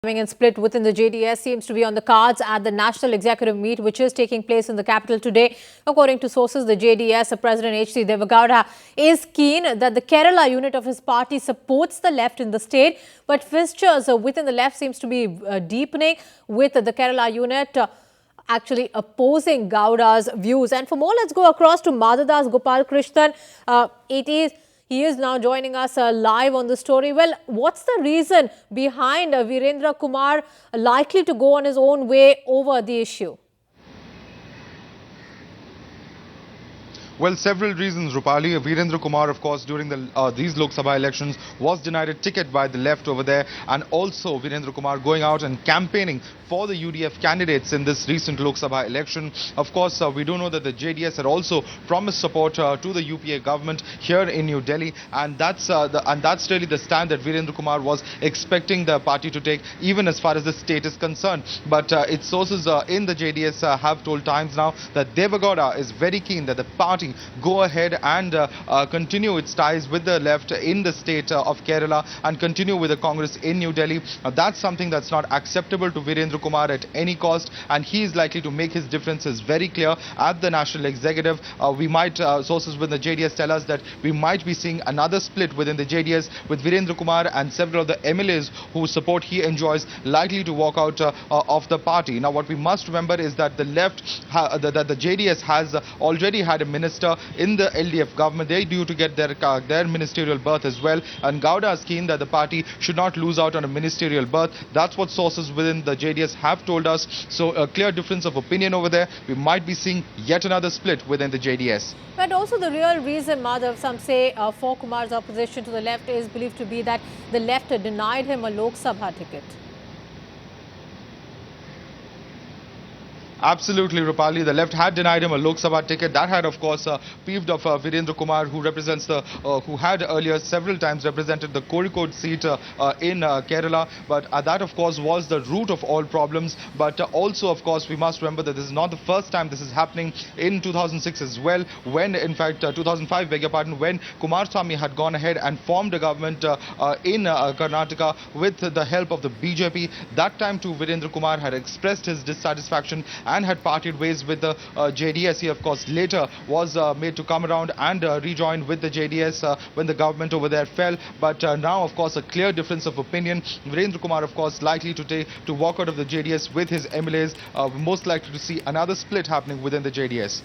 And split within the JDS seems to be on the cards at the National Executive Meet, which is taking place in the capital today. According to sources, the JDS President H.C. Deve Gowda is keen that the Kerala unit of his party supports the left in the state, but fissures within the left seems to be deepening, with the Kerala unit actually opposing Gowda's views. And for more, let's go across to Madhadas Gopal Krishnan. He is now joining us live on the story. Well, what's the reason behind Virendra Kumar likely to go on his own way over the issue? Well, several reasons, Rupali. Virendra Kumar, of course, during these Lok Sabha elections was denied a ticket by the left over there, and also Virendra Kumar going out and campaigning for the UDF candidates in this recent Lok Sabha election. Of course, we do know that the JDS had also promised support to the UPA government here in New Delhi, and that's really the stand that Virendra Kumar was expecting the party to take, even as far as the state is concerned. But its sources in the JDS have told Times now that Deve Gowda is very keen that the party go ahead and continue its ties with the left in the state of Kerala and continue with the Congress in New Delhi. That's something that's not acceptable to Virendra Kumar at any cost, and he is likely to make his differences very clear at the National Executive. Sources within the JDS tell us that we might be seeing another split within the JDS, with Virendra Kumar and several of the MLAs whose support he enjoys likely to walk out of the party. Now, what we must remember is that the the JDS has already had a minister in the LDF government. They due to get their ministerial berth as well, and Gowda is keen that the party should not lose out on a ministerial berth. That's what sources within the JDS have told us. So a clear difference of opinion over there. We might be seeing yet another split within the JDS. But also the real reason, Madhav, some say for Kumar's opposition to the left is believed to be that the left denied him a Lok Sabha ticket. Absolutely, Rupali. The left had denied him a Lok Sabha ticket. That had, of course, peeved off Virendra Kumar, who represents who had earlier several times represented the Kozhikode seat in Kerala. But that, of course, was the root of all problems. But also, of course, we must remember that this is not the first time this is happening. In 2006 as well, when, in fact, 2005, beg your pardon, when Kumaraswamy had gone ahead and formed a government in Karnataka with the help of the BJP. That time, too, Virendra Kumar had expressed his dissatisfaction and had parted ways with the JDS. He, of course, later was made to come around and rejoin with the JDS when the government over there fell. But now, of course, a clear difference of opinion. Virendra Kumar, of course, likely to walk out of the JDS with his MLAs. Most likely to see another split happening within the JDS.